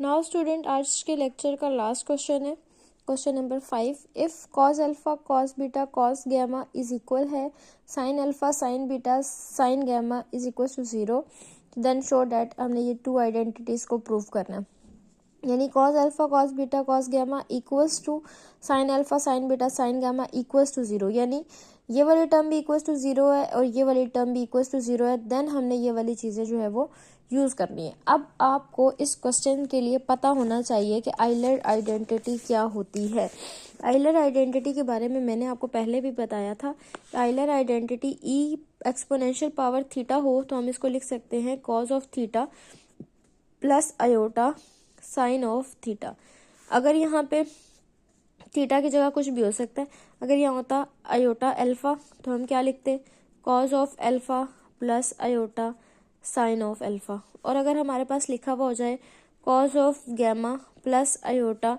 Now student, आज के lecture का लास्ट क्वेश्चन है, question number 5। If cos alpha cos beta cos gamma is equal है sine alpha sine beta sine gamma is equal to 0, then show that. हमने ये two identities को prove करना है, यानी cos alpha cos beta cos gamma equals to sine alpha sine beta sine gamma equals to 0, यानी ये वाली term भी इक्वल्स टू 0 है और ये वाली टर्म भी इक्वल्स टू 0 है। देन हमने ये वाली चीज़ें जो है वो यूज़ करनी है। अब आपको इस क्वेश्चन के लिए पता होना चाहिए कि आइलर आइडेंटिटी क्या होती है। आइलर आइडेंटिटी के बारे में मैंने आपको पहले भी बताया था। आइलर आइडेंटिटी ई एक्सपोनेंशियल पावर थीटा हो तो हम इसको लिख सकते हैं cause of theta plus iota sine of theta. अगर यहाँ पे थीटा की जगह कुछ भी हो सकता है, अगर यहाँ होता आयोटा अल्फा तो हम क्या लिखते, cos of alpha plus iota sine of alpha. और अगर हमारे पास लिखा हुआ हो जाए cos of gamma plus iota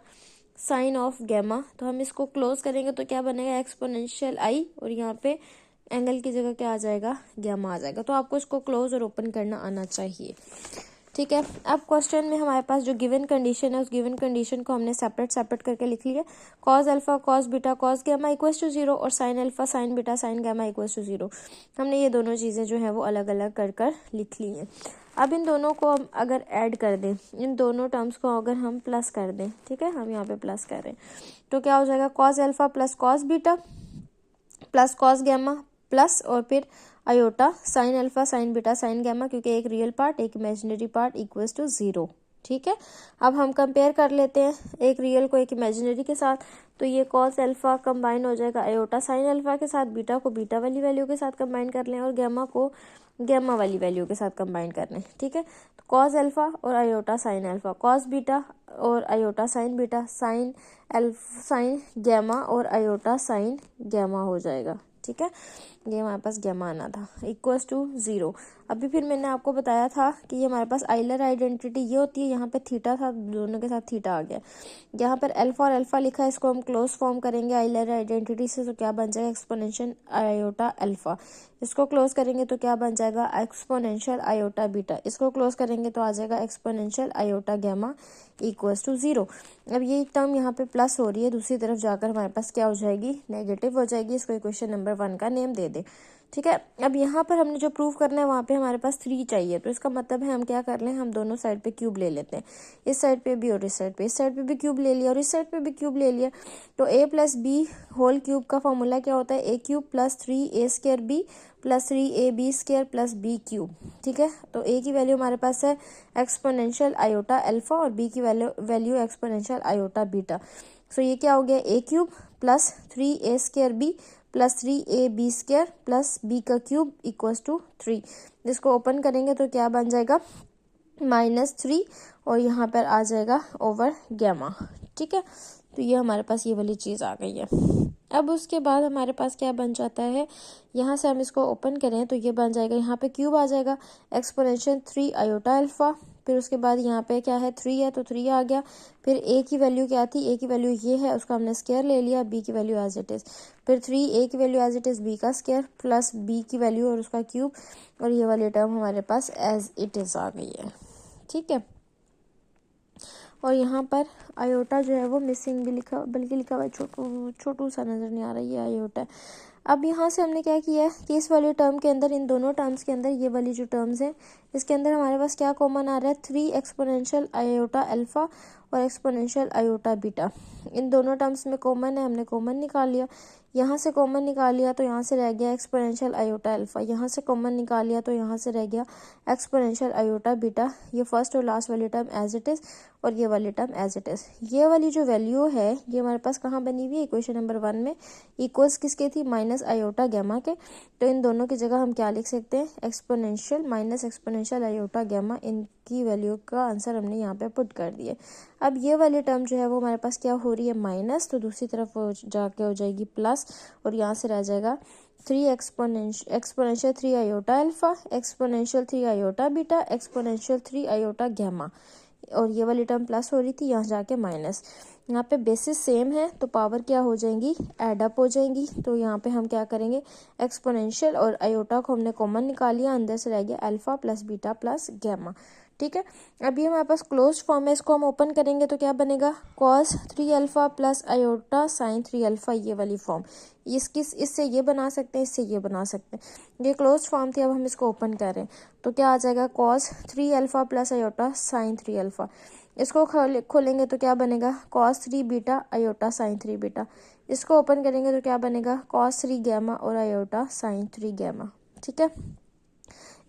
sine of gamma, तो हम इसको क्लोज करेंगे तो क्या बनेगा, एक्सपोनेंशियल आई, और यहाँ पे एंगल की जगह क्या आ जाएगा, गैमा आ जाएगा। तो आपको इसको क्लोज और ओपन करना आना चाहिए, ठीक है। अब क्वेश्चन में हमारे पास जो गिवन कंडीशन है, उस गिवन कंडीशन को हमने सेपरेट करके लिख लिया। Cos alpha cos beta cos gamma equals to 0 और sine alpha sine beta sine gamma equals to 0। हमने ये दोनों चीज़ें जो है वो अलग अलग कर लिख ली हैं। अब इन दोनों को हम अगर ऐड कर दें, इन दोनों टर्म्स को अगर हम प्लस कर दें, ठीक है, हम यहाँ पे प्लस कर रहे हैं, तो क्या हो जाएगा, cos alpha plus cos beta plus cos gamma plus और फिर iota sine alpha sine beta sine gamma, क्योंकि एक रियल पार्ट एक इमेजिनरी पार्ट इक्वल्स टू 0, ठीक है। अब हम कंपेयर कर लेते हैं एक रियल को एक इमेजिनरी के साथ, तो ये कॉस अल्फा कंबाइन हो जाएगा आयोटा साइन अल्फा के साथ, बीटा को बीटा वाली वैल्यू के साथ कंबाइन कर लें और गैमा को गैमा वाली वैल्यू के साथ कंबाइन कर लें, ठीक है। तो कॉस अल्फा और iota sine alpha, cos beta और iota sine beta, sine alpha sine gamma और आयोटा साइन गैमा हो जाएगा, ठीक है। ये हमारे पास गैमा आना था इक्वल्स टू 0। अभी फिर मैंने आपको बताया था कि ये हमारे पास आइलर आइडेंटिटी ये होती है, यहाँ पे थीटा था, दोनों के साथ थीटा आ गया, यहाँ पर अल्फा और अल्फा लिखा है, इसको हम क्लोज फॉर्म करेंगे आइलर आइडेंटिटी से, तो क्या बन जाएगा, एक्सपोनेंशियल आयोटा अल्फा। इसको क्लोज करेंगे तो क्या बन जाएगा, एक्सपोनेंशियल आयोटा बीटा। इसको क्लोज करेंगे तो आ जाएगा exponential iota gamma equals to 0। अब ये टर्म यहाँ पे प्लस हो रही है, दूसरी तरफ जाकर हमारे पास क्या हो जाएगी, नेगेटिव हो जाएगी। इसको इक्वेशन नंबर 1 का नेम दे दे, ठीक है। अब यहाँ पर हमने जो प्रूव करना है वहाँ पे हमारे पास 3 चाहिए, तो इसका मतलब है हम क्या कर लें, हम दोनों साइड पे क्यूब ले लेते हैं, इस साइड पे भी और इस साइड पे भी क्यूब ले लिया और इस साइड पे भी क्यूब ले लिया। तो a plus B whole cube का फॉर्मूला क्या होता है, A cube plus 3a square B plus 3ab square plus B cube, ठीक है। तो a की वैल्यू हमारे पास है एक्सपोनेंशियल आयोटा अल्फा और b की value exponential iota beta. So ये क्या हो गया, a cube plus 3a square B plus 3ab square plus b का क्यूब इक्वल्स टू 3। इसको ओपन करेंगे तो क्या बन जाएगा, -3 और यहाँ पर आ जाएगा ओवर गैमा, ठीक है। तो ये हमारे पास ये वाली चीज़ आ गई है। अब उसके बाद हमारे पास क्या बन जाता है, यहाँ से हम इसको ओपन करें तो ये बन जाएगा, यहाँ पे क्यूब आ जाएगा एक्सपोनेंशियल 3 आयोटा अल्फा, फिर उसके बाद यहाँ पे क्या है 3 है तो 3 आ गया। फिर a की वैल्यू क्या थी, a की वैल्यू ये है, उसका हमने स्क्वायर ले लिया, b की वैल्यू एज इट इज़, फिर 3a की value as it is, b का स्क्वायर प्लस b की वैल्यू और उसका क्यूब, और ये वाली टर्म हमारे पास एज इट इज़ आ गई है, ठीक है। और यहाँ पर आयोटा जो है वो मिसिंग भी लिखा, बल्कि लिखा हुआ छोटू सा नज़र नहीं आ रहा, ये आयोटा है। अब यहाँ से हमने क्या किया है कि इस वाली टर्म के अंदर, इन दोनों टर्म्स के अंदर, ये वाली जो टर्म्स हैं इसके अंदर हमारे पास क्या कॉमन आ रहा है, 3 एक्सपोनेंशियल आयोटा अल्फा और एक्सपोनेंशियल आयोटा बीटा। इन दोनों टर्म्स में कॉमन है, हमने कॉमन निकाल लिया, यहाँ से कॉमन निकाल लिया तो यहाँ से रह गया एक्सपोनेंशियल आयोटा अल्फा, यहाँ से कॉमन निकाल लिया तो यहाँ से रह गया एक्सपोनेंशियल आयोटा बीटा। ये फर्स्ट और लास्ट वाली टर्म एज इट इज़ और ये वाली टर्म एज इट इज़। ये वाली जो वैल्यू है ये हमारे पास कहाँ बनी हुई है, इक्वेशन नंबर 1 में, इक्वल्स किसके थी, माइनस आयोटा गैमा के। तो इन दोनों की जगह हम क्या लिख सकते हैं, exponential minus exponential iota gamma, इनकी वैल्यू का आंसर हमने यहाँ पे पुट कर दिया। अब ये वाली टर्म जो है वो हमारे पास क्या हो रही है, माइनस, तो दूसरी तरफ वो जाके हो जाएगी प्लस, और यहाँ से रह जाएगा 3 exponential 3 iota alpha exponential 3 iota beta exponential 3 iota gamma, और ये वाली टर्म प्लस हो रही थी, यहाँ जाके माइनस। यहाँ पे बेसिस सेम है तो पावर क्या हो जाएंगी, ऐड अप हो जाएंगी। तो यहाँ पे हम क्या करेंगे, एक्सपोनेंशियल और आयोटा को हमने कॉमन निकाल लिया, अंदर से रह गया alpha plus beta plus gamma, ठीक है। अभी हमारे पास क्लोज फॉर्म है, इसको हम ओपन करेंगे तो क्या बनेगा, cos 3 alpha plus iota sign 3 alpha, ये वाली फॉर्म। इससे ये बना सकते हैं, इससे ये बना सकते हैं। ये क्लोज फॉर्म थी, अब हम इसको ओपन कर रहे हैं तो क्या आ जाएगा, cos 3 alpha plus iota sign 3 alpha. इसको खोलेंगे तो क्या बनेगा, cos 3 beta iota sine 3 beta. इसको ओपन करेंगे तो क्या बनेगा, cos 3 गैमा और आयोटा साइन 3 गैमा। ठीक है,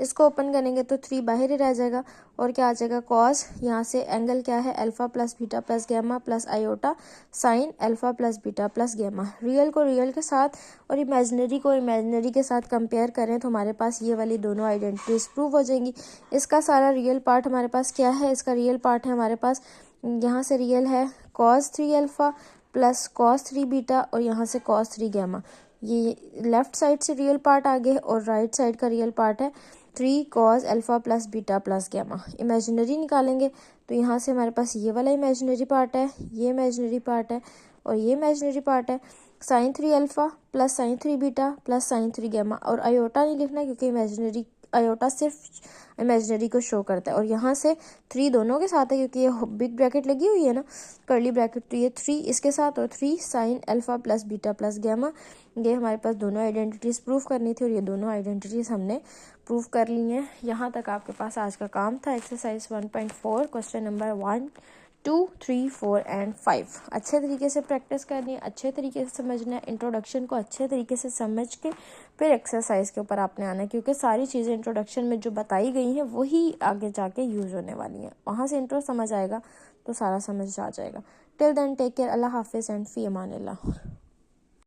इसको ओपन करेंगे तो 3 बाहर ही रह जाएगा और क्या आ जाएगा, कॉस, यहाँ से एंगल क्या है, alpha plus beta plus gamma plus iota sine alpha plus beta plus gamma. Real को रियल के साथ और इमेजिनरी को इमेजिनरी के साथ कंपेयर करें तो हमारे पास ये वाली दोनों आइडेंटिटीज प्रूव हो जाएंगी। इसका सारा रियल पार्ट हमारे पास क्या है, इसका रियल पार्ट है हमारे पास, यहाँ से रियल है cos 3 alpha plus cos 3 beta और यहाँ से cos 3 गैमा। ये लेफ्ट साइड से रियल पार्ट आ गए और राइट साइड का रियल पार्ट है 3 cos alpha plus beta plus gamma. Imaginary निकालेंगे तो यहाँ से हमारे पास ये वाला इमेजिनरी पार्ट है, ये इमेजिनरी पार्ट है और ये इमेजिनरी पार्ट है, sine 3 alpha plus sine 3 beta plus sine 3 gamma. और आयोटा नहीं लिखना क्योंकि इमेजिनरी, आयोटा सिर्फ इमेजिनरी को शो करता है। और यहाँ से 3 दोनों के साथ है क्योंकि ये बिग ब्रैकेट लगी हुई है ना, कर्ली ब्रैकेट, तो ये 3 इसके साथ और 3 sine alpha plus beta plus gamma. ये हमारे पास दोनों आइडेंटिटीज प्रूफ करनी थी और ये दोनों आइडेंटिटीज हमने प्रूफ कर ली हैं। यहाँ तक आपके पास आज का काम था। एक्सरसाइज 1.4 क्वेश्चन नंबर 1, 2, 3, 4 एंड 5 अच्छे तरीके से प्रैक्टिस करनी है, अच्छे तरीके से समझना है। इंट्रोडक्शन को अच्छे तरीके से समझ के फिर एक्सरसाइज के ऊपर आपने आना है क्योंकि सारी चीज़ें इंट्रोडक्शन में जो बताई गई हैं वही आगे जाके यूज़ होने वाली हैं। वहाँ से इंट्रो समझ आएगा तो सारा समझ आ जाएगा। टिल देन टेक केयर, अल्लाह हाफिज़ एंड फ़ी अमान अल्लाह।